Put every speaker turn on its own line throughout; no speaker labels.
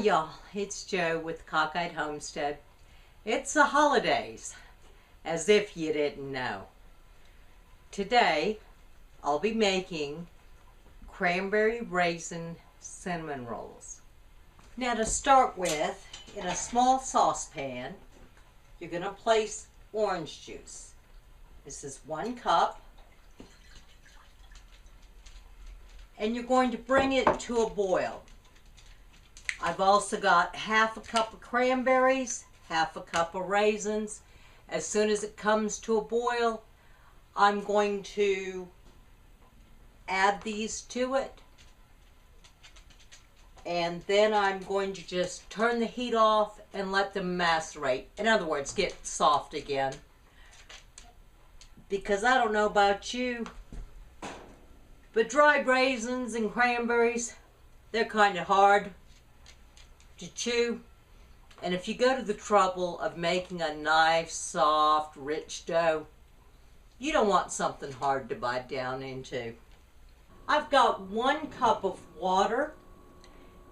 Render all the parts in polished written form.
y'all, it's Joe with Cockeyed Homestead. It's the holidays, as if you didn't know. Today, I'll be making cranberry raisin cinnamon rolls. Now to start with, in a small saucepan, you're going to place orange juice. This is 1 cup. And you're going to bring it to a boil. I've also got 1/2 cup of cranberries, 1/2 cup of raisins. As soon as it comes to a boil, I'm going to add these to it. And then I'm going to just turn the heat off and let them macerate. In other words, get soft again. Because I don't know about you, but dried raisins and cranberries, they're kind of hard to chew. And if you go to the trouble of making a nice, soft, rich dough, you don't want something hard to bite down into. I've got 1 cup of water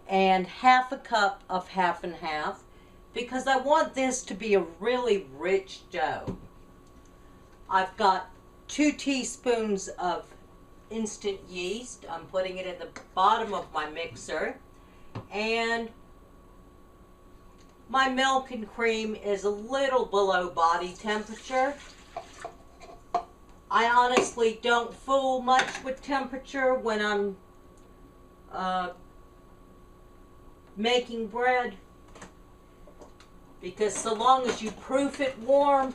and 1/2 cup of 1/2 and 1/2 because I want this to be a really rich dough. I've got 2 teaspoons of instant yeast. I'm putting it at the bottom of my mixer, and my milk and cream is a little below body temperature. I honestly don't fool much with temperature when I'm making bread, because so long as you proof it warm,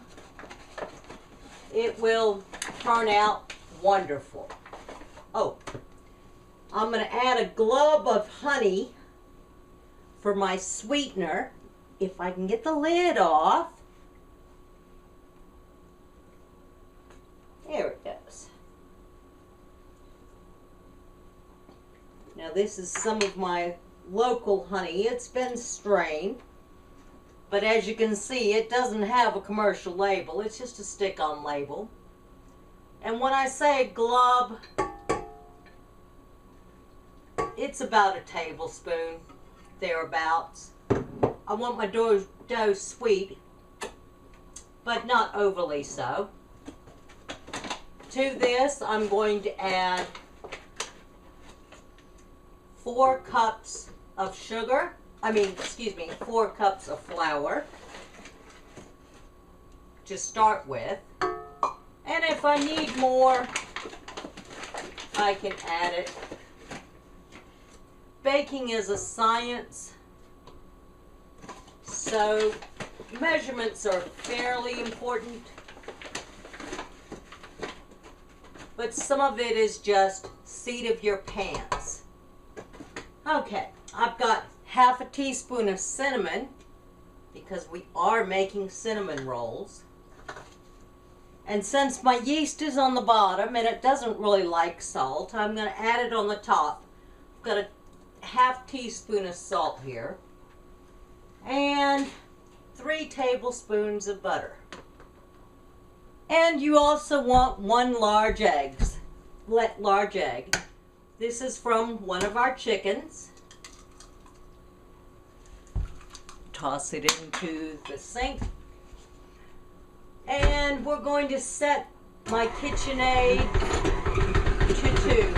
it will turn out wonderful. Oh, I'm going to add a glove of honey for my sweetener. If I can get the lid off. There it goes. Now this is some of my local honey. It's been strained, but as you can see, it doesn't have a commercial label. It's just a stick-on label. And when I say glove, it's about a tablespoon, thereabouts. I want my dough sweet, but not overly so. To this, I'm going to add 4 cups of sugar. 4 cups of flour to start with. And if I need more, I can add it. Baking is a science, so measurements are fairly important, but some of it is just seat of your pants. Okay, I've got 1/2 teaspoon of cinnamon, because we are making cinnamon rolls. And since my yeast is on the bottom and it doesn't really like salt, I'm going to add it on the top. I've got a 1/2 teaspoon of salt here. And 3 tablespoons of butter. And you also want 1 large egg. This is from one of our chickens. Toss it into the sink. And we're going to set my KitchenAid to 2.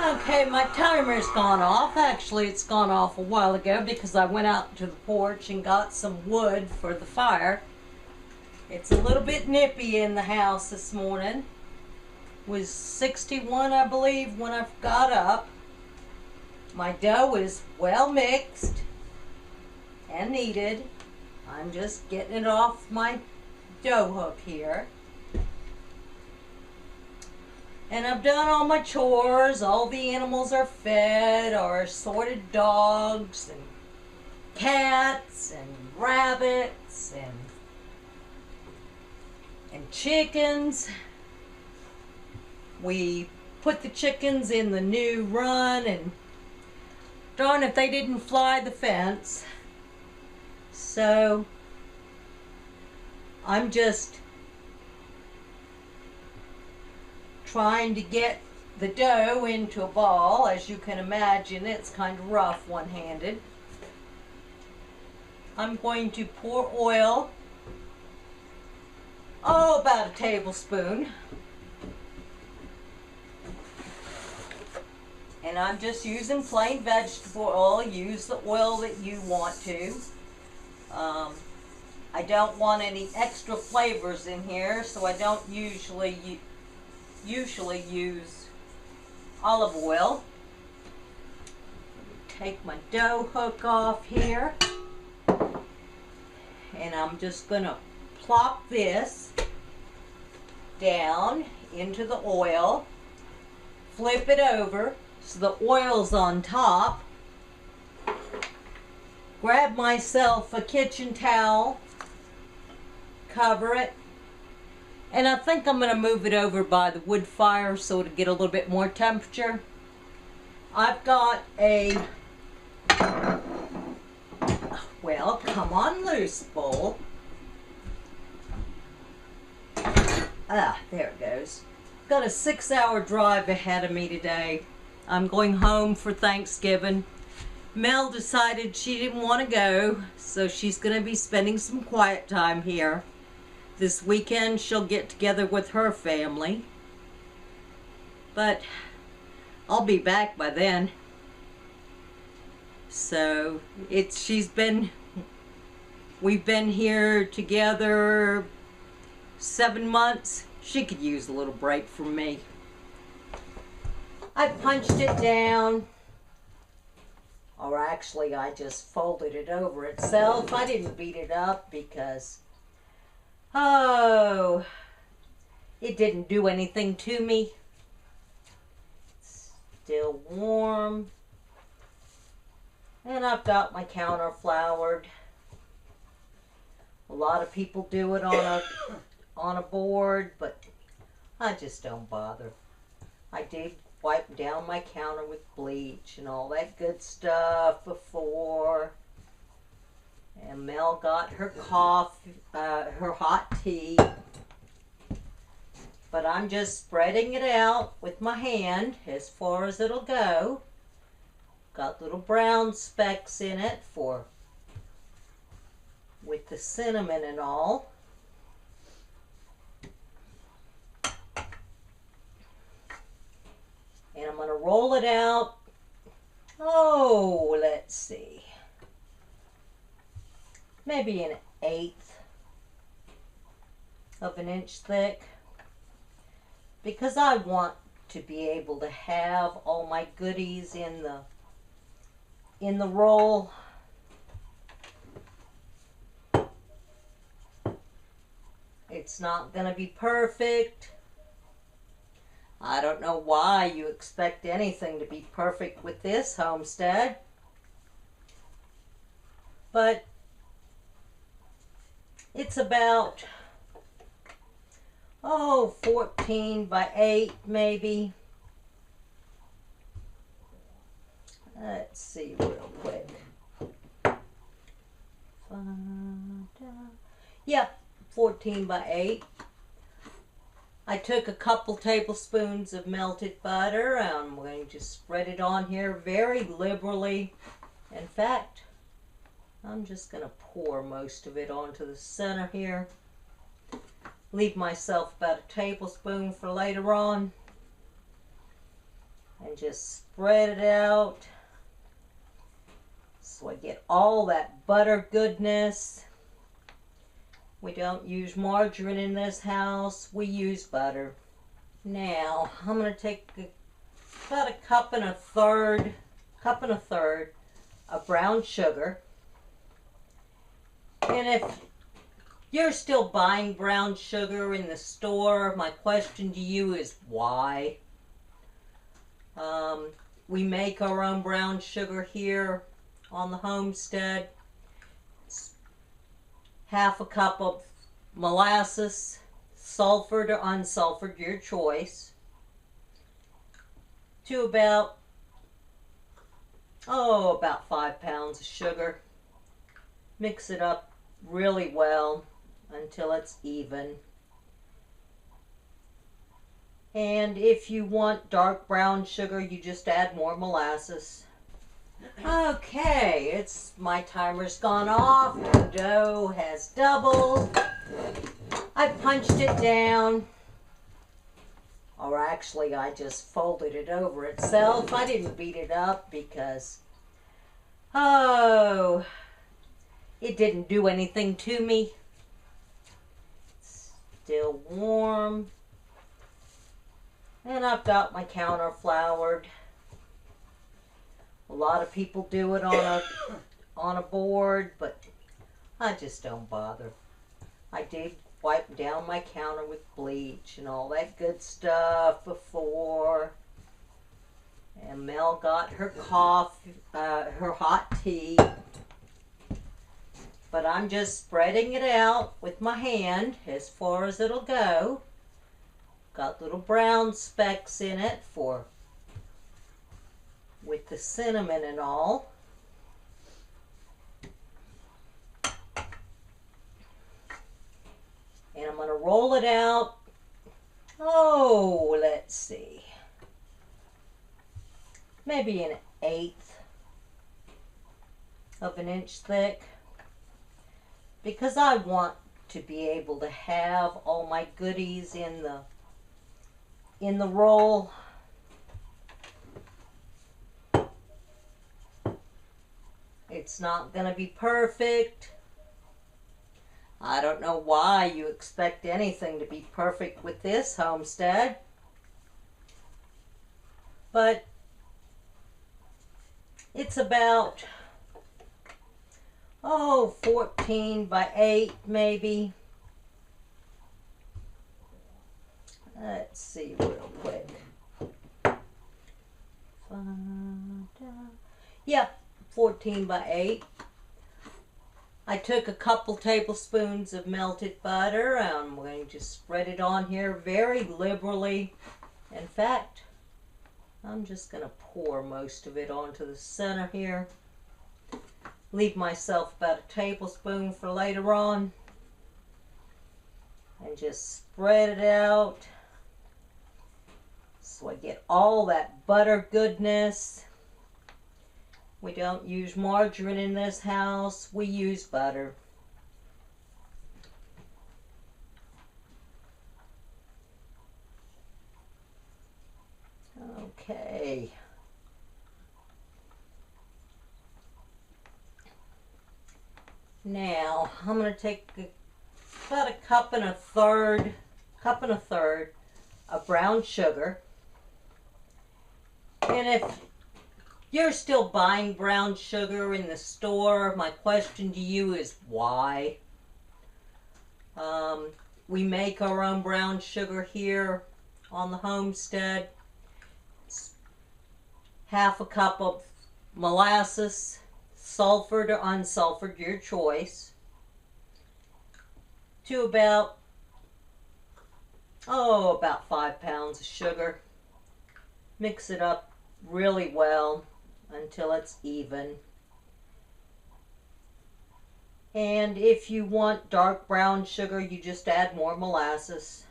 Okay, my timer's gone off. Actually, it's gone off a while ago because I went out to the porch and got some wood for the fire. It's a little bit nippy in the house this morning. It was 61, I believe, when I got up. My dough is well mixed and kneaded. I'm just getting it off my dough hook here. And I've done all my chores. All the animals are fed, our assorted dogs and cats and rabbits and chickens. We put the chickens in the new run, and darn if they didn't fly the fence. So I'm just trying to get the dough into a ball. As you can imagine, it's kind of rough one-handed. I'm going to pour oil, about a tablespoon. And I'm just using plain vegetable oil. Use the oil that you want to. I don't want any extra flavors in here, so I don't usually use olive oil. Take my dough hook off here, and I'm just going to plop this down into the oil, flip it over so the oil's on top, grab myself a kitchen towel, cover it, and I think I'm going to move it over by the wood fire so it'll get a little bit more temperature. I've got a, well, come on loose, bowl. There it goes. Got a 6-hour drive ahead of me today. I'm going home for Thanksgiving. Mel decided she didn't want to go, so she's going to be spending some quiet time here. This weekend she'll get together with her family. But I'll be back by then. So we've been here together 7 months. She could use a little break from me. I punched it down. Or actually, I just folded it over itself. I didn't beat it up because, it didn't do anything to me. It's still warm. And I've got my counter floured. A lot of people do it on a board, but I just don't bother. I did wipe down my counter with bleach and all that good stuff before. And Mel got her coffee, her hot tea. But I'm just spreading it out with my hand as far as it'll go. Got little brown specks in it with the cinnamon and all. And I'm going to roll it out. Let's see. Maybe an 1/8 of an inch thick. Because I want to be able to have all my goodies in the roll. It's not going to be perfect. I don't know why you expect anything to be perfect with this homestead. But it's about, 14 by 8 maybe. Let's see real quick. Yeah, 14 by 8. I took a couple tablespoons of melted butter. I'm going to spread it on here very liberally. In fact, I'm just going to pour most of it onto the center here. Leave myself about a tablespoon for later on. And just spread it out so I get all that butter goodness. We don't use margarine in this house. We use butter. Now, I'm going to take about a cup and a third of brown sugar. And if you're still buying brown sugar in the store, my question to you is why? We make our own brown sugar here on the homestead. Half a cup of molasses, sulfured or unsulfured, your choice, to about 5 pounds of sugar. Mix it up really well until it's even. And if you want dark brown sugar, you just add more molasses. Okay, my timer's gone off. The dough has doubled. I punched it down. Or actually, I just folded it over itself. I didn't beat it up because, oh, it didn't do anything to me. It's still warm. And I've got my counter floured. A lot of people do it on a board, but I just don't bother. I did wipe down my counter with bleach and all that good stuff before. And Mel got her coffee, her hot tea. But I'm just spreading it out with my hand as far as it'll go. Got little brown specks in it with the cinnamon and all. And I'm going to roll it out. Oh, let's see. Maybe an 1/8 of an inch thick. Because I want to be able to have all my goodies in the roll. It's not going to be perfect. I don't know why you expect anything to be perfect with this homestead. But it's about, 14 by 8 maybe. Let's see real quick. Yeah, 14 by 8. I took a couple tablespoons of melted butter. I'm going to spread it on here very liberally. In fact, I'm just going to pour most of it onto the center here. Leave myself about a tablespoon for later on. And just spread it out so I get all that butter goodness. We don't use margarine in this house. We use butter. Okay. Now, I'm going to take about a cup and a third of brown sugar. And if you're still buying brown sugar in the store, my question to you is why? We make our own brown sugar here on the homestead. It's half a cup of molasses, sulfured or unsulfured, your choice, to about 5 pounds of sugar. Mix it up really well until it's even. And if you want dark brown sugar, you just add more molasses.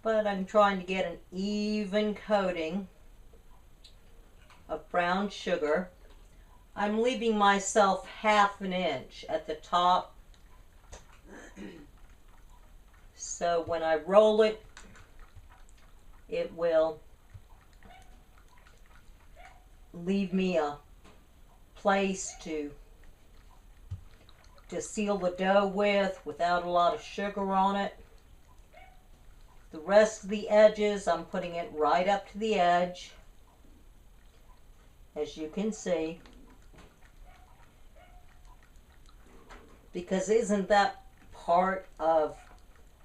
But I'm trying to get an even coating of brown sugar. I'm leaving myself 1/2 inch at the top. So when I roll it, it will leave me a place to seal the dough without a lot of sugar on it. The rest of the edges, I'm putting it right up to the edge, as you can see. Because isn't that part of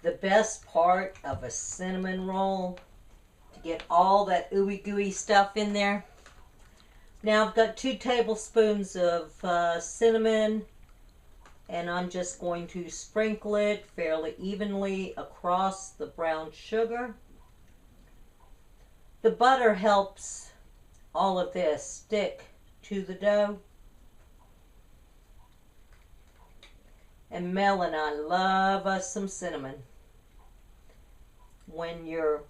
the best part of a cinnamon roll? To get all that ooey gooey stuff in there. Now I've got 2 tablespoons of cinnamon, and I'm just going to sprinkle it fairly evenly across the brown sugar. The butter helps all of this stick to the dough. And Mel and I love us some cinnamon. When you're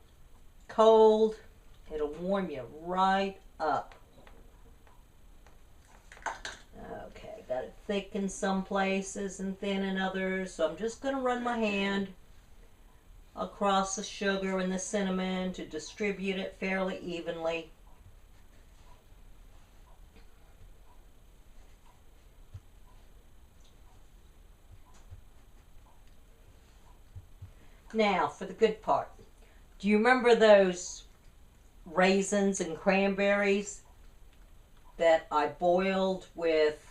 cold, it'll warm you right up. Okay, got it thick in some places and thin in others, so I'm just going to run my hand across the sugar and the cinnamon to distribute it fairly evenly. Now for the good part. Do you remember those raisins and cranberries that I boiled with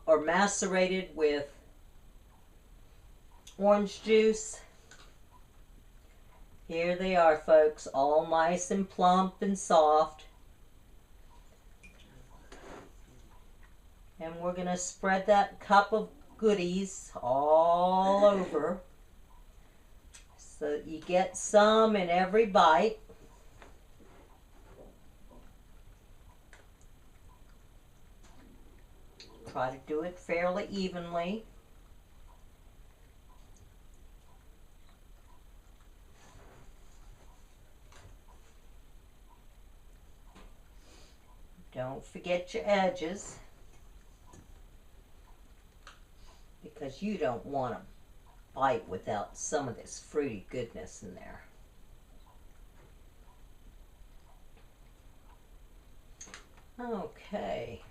or macerated with orange juice? Here they are, folks, all nice and plump and soft. And we're going to spread that cup of goodies all over so that you get some in every bite. Try to do it fairly evenly. Don't forget your edges, because you don't want to bite without some of this fruity goodness in there. Okay.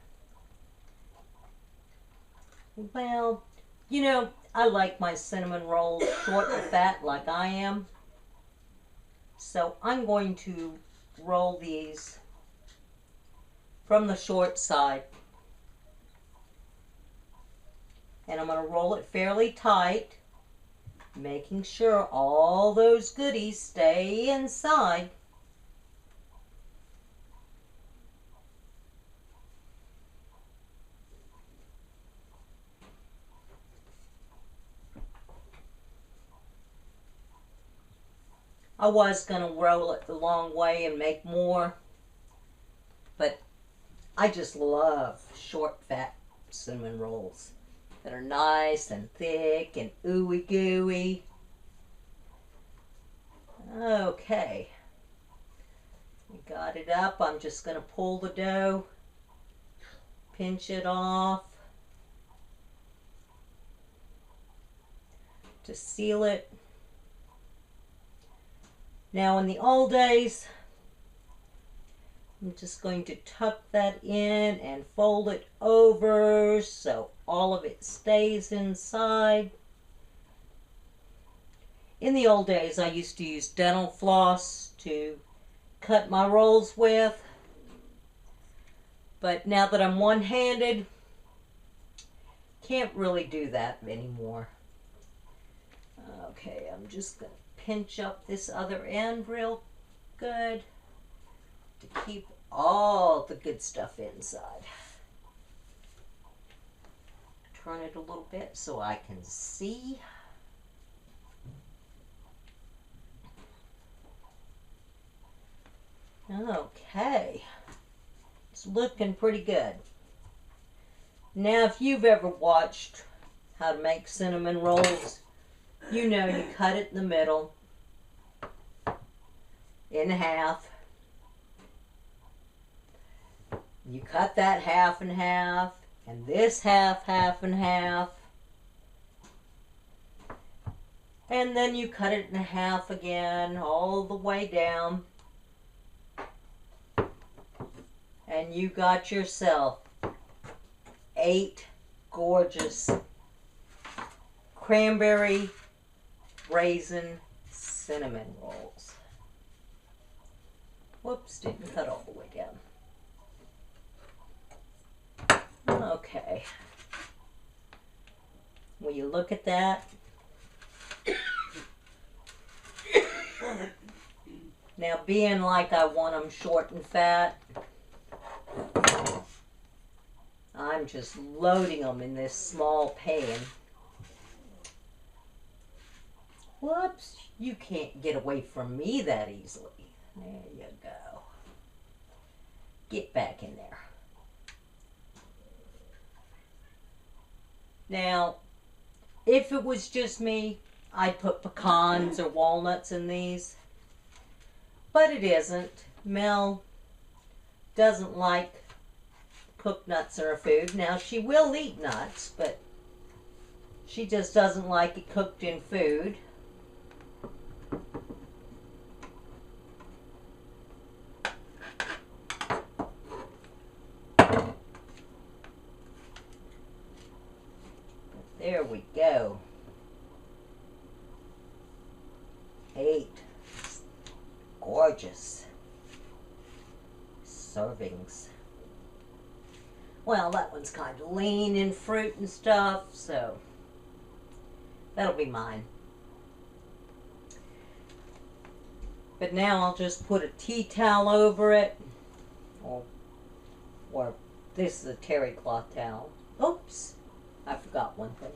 Well, you know, I like my cinnamon rolls short and fat like I am. So I'm going to roll these from the short side. And I'm going to roll it fairly tight, making sure all those goodies stay inside. I was going to roll it the long way and make more, but I just love short, fat cinnamon rolls that are nice and thick and ooey gooey. Okay, we got it up. I'm just going to pull the dough, pinch it off to seal it. Now in the old days, I'm just going to tuck that in and fold it over so all of it stays inside. In the old days, I used to use dental floss to cut my rolls with. But now that I'm one-handed, can't really do that anymore. Okay, I'm just going to pinch up this other end real good to keep all the good stuff inside. Turn it a little bit so I can see. Okay, it's looking pretty good. Now if you've ever watched how to make cinnamon rolls, you know you cut it in the middle, in half. You cut that half in half, and this half in half. And then you cut it in half again, all the way down. And you got yourself 8 gorgeous cranberry raisin cinnamon rolls. Whoops, didn't cut all the way down. Okay. Will you look at that? Now, being like I want them short and fat, I'm just loading them in this small pan. Whoops, you can't get away from me that easily. There you go. Get back in there. Now, If it was just me, I'd put pecans or walnuts in these. But it isn't. Mel doesn't like cooked nuts in her food. Now, she will eat nuts, but she just doesn't like it cooked in food. There we go. 8 gorgeous servings. Well, that one's kind of lean in fruit and stuff, so that'll be mine. But now I'll just put a tea towel over it, or this is a terry cloth towel. Oops, I forgot one thing.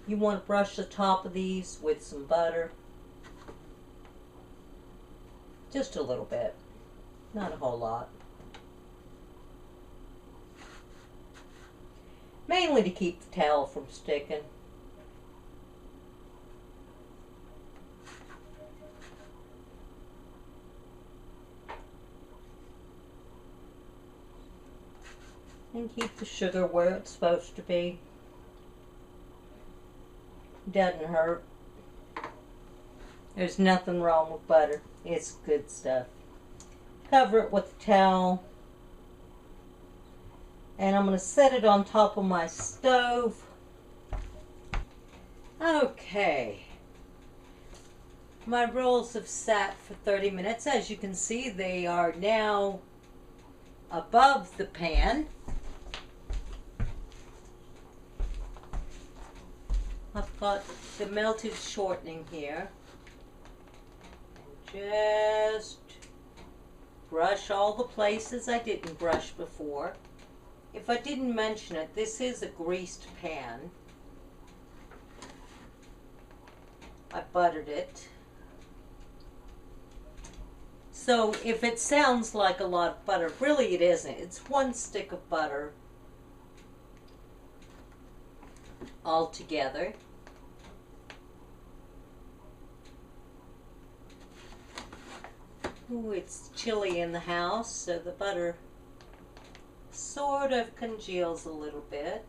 You want to brush the top of these with some butter. Just a little bit, not a whole lot. Mainly to keep the towel from sticking. And keep the sugar where it's supposed to be. Doesn't hurt. There's nothing wrong with butter. It's good stuff. Cover it with a towel. And I'm going to set it on top of my stove. Okay. My rolls have sat for 30 minutes. As you can see, they are now above the pan. I've got the melted shortening here. And just brush all the places I didn't brush before. If I didn't mention it, this is a greased pan. I buttered it. So if it sounds like a lot of butter, really it isn't. It's 1 stick of butter all together. Ooh, it's chilly in the house, so the butter sort of congeals a little bit.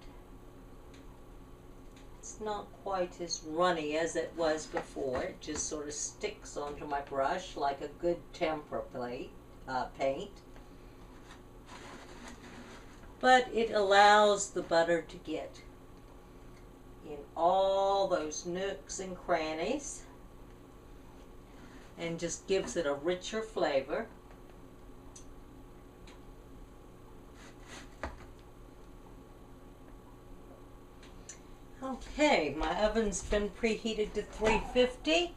It's not quite as runny as it was before. It just sort of sticks onto my brush like a good tempera paint. But it allows the butter to get in all those nooks and crannies and just gives it a richer flavor. Okay, my oven's been preheated to 350.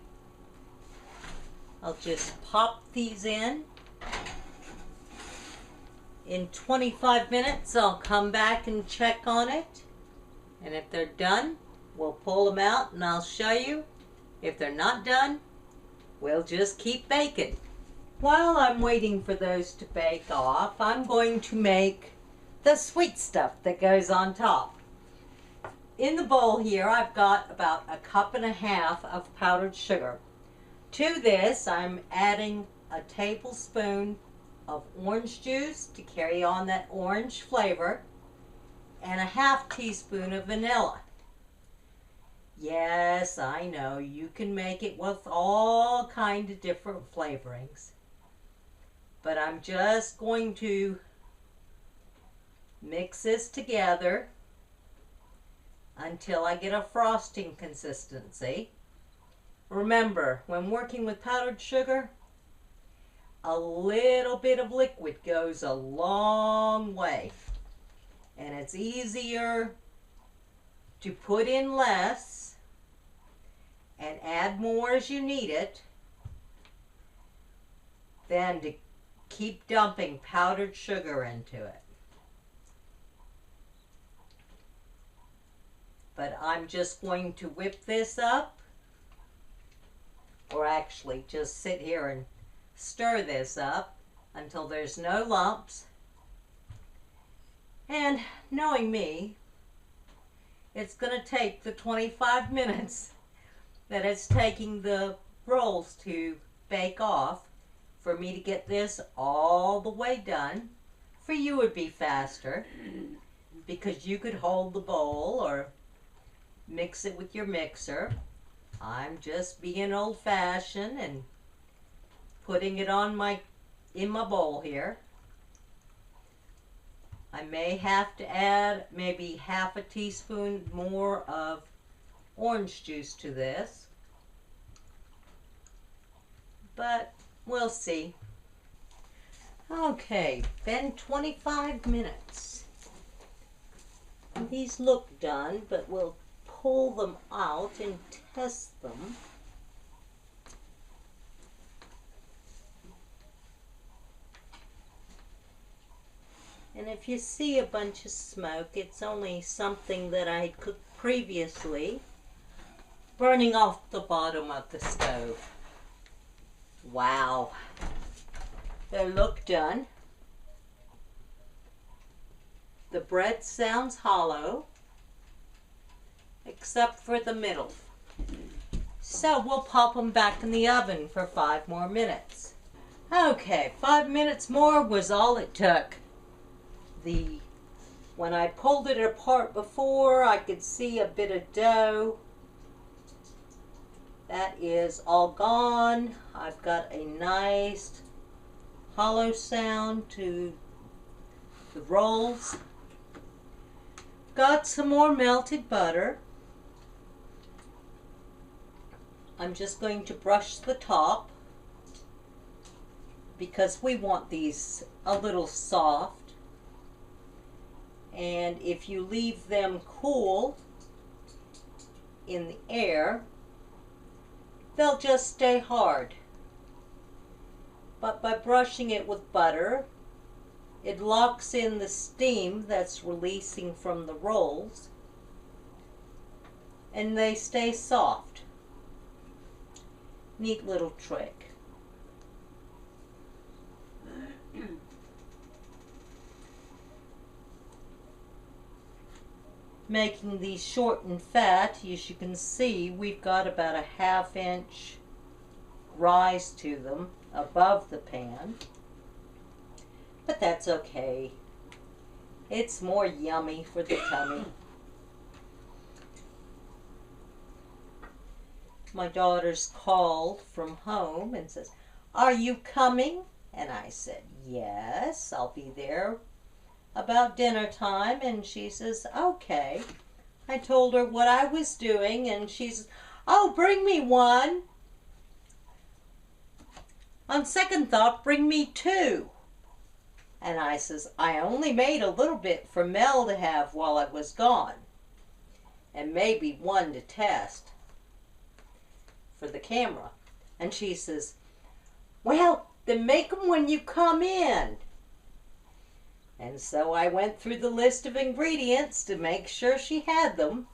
I'll just pop these in. In 25 minutes, I'll come back and check on it. And if they're done, we'll pull them out and I'll show you. If they're not done, we'll just keep baking. While I'm waiting for those to bake off, I'm going to make the sweet stuff that goes on top. In the bowl here, I've got about 1.5 cups of powdered sugar. To this, I'm adding a tablespoon of orange juice to carry on that orange flavor, and 1/2 teaspoon of vanilla. Yes, I know, you can make it with all kinds of different flavorings. But I'm just going to mix this together until I get a frosting consistency. Remember, when working with powdered sugar, a little bit of liquid goes a long way. And it's easier to put in less and add more as you need it than to keep dumping powdered sugar into it. But I'm just going to whip this up, or actually just sit here and stir this up until there's no lumps. And knowing me, it's going to take the 25 minutes that it's taking the rolls to bake off for me to get this all the way done. For you it would be faster because you could hold the bowl or mix it with your mixer. I'm just being old-fashioned and putting it on in my bowl here. I may have to add maybe half a teaspoon more of orange juice to this, but we'll see. Okay, been 25 minutes. These look done, but we'll pull them out and test them. And if you see a bunch of smoke, it's only something that I had cooked previously, burning off the bottom of the stove. Wow, they look done. The bread sounds hollow, except for the middle. So we'll pop them back in the oven for 5 more minutes. Okay, 5 minutes more was all it took. When I pulled it apart before, I could see a bit of dough. That is all gone. I've got a nice hollow sound to the rolls. Got some more melted butter. I'm just going to brush the top because we want these a little soft. And if you leave them cool in the air, they'll just stay hard. But by brushing it with butter, it locks in the steam that's releasing from the rolls, and they stay soft. Neat little trick. Making these short and fat, as you can see, we've got about a 1/2 inch rise to them above the pan. But that's okay. It's more yummy for the tummy. My daughter's called from home and says, "Are you coming?" And I said, "Yes, I'll be there about dinner time." And she says, "Okay." I told her what I was doing, and she says, "Oh, bring me one." On second thought, bring me 2. And I says, "I only made a little bit for Mel to have while I was gone, and maybe 1 to test for the camera." And she says, "Well, then make them when you come in." And so I went through the list of ingredients to make sure she had them.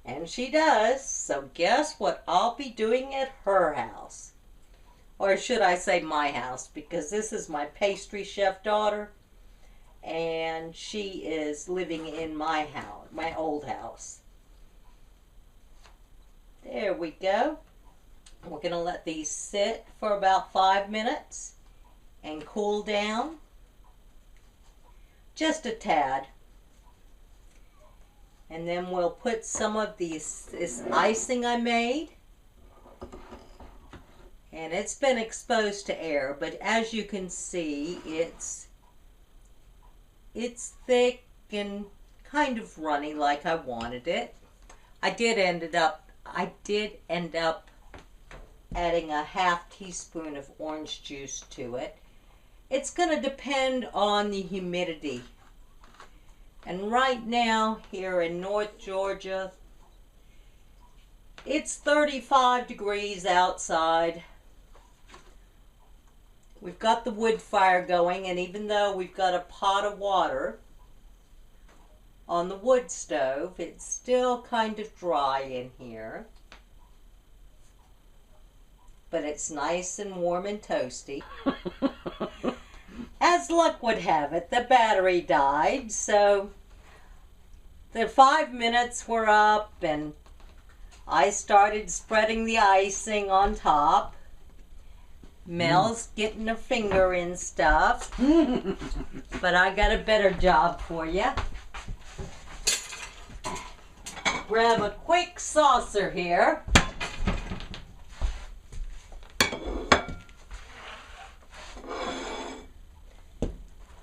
And she does. So guess what I'll be doing at her house? Or should I say my house, because this is my pastry chef daughter, and she is living in my house, my old house. There we go. We're going to let these sit for about 5 minutes and cool down. Just a tad. And then we'll put some of this icing I made. And it's been exposed to air, but as you can see, it's thick and kind of runny like I wanted it. I did end up adding a 1/2 teaspoon of orange juice to it. It's going to depend on the humidity. And right now, here in North Georgia, it's 35 degrees outside. We've got the wood fire going, and even though we've got a pot of water on the wood stove, it's still kind of dry in here. But it's nice and warm and toasty. As luck would have it, the battery died, so The 5 minutes were up and I started spreading the icing on top. Mel's getting her finger in stuff. But I got a better job for you. Grab a quick saucer here.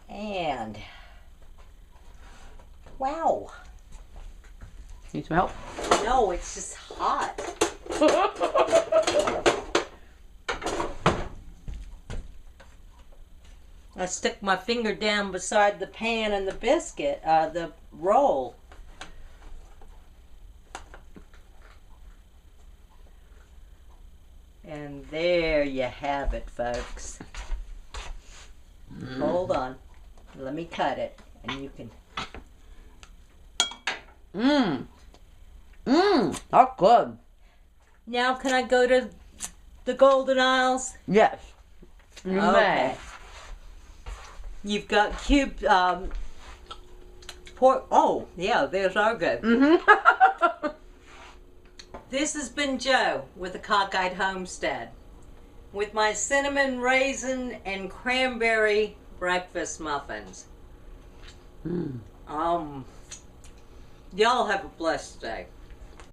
And wow.
Need some help?
No, it's just hot. I stuck my finger down beside the pan and the biscuit, the roll. And there you have it, folks. Hold on. Let me cut it, and you can...
That's good.
Now can I go to the Golden Isles?
Yes. You may.
You've got cubed pork. Oh, yeah, there's our good. This has been Joe with the Cockeyed Homestead with my cinnamon, raisin, and cranberry breakfast muffins. Y'all have a blessed day.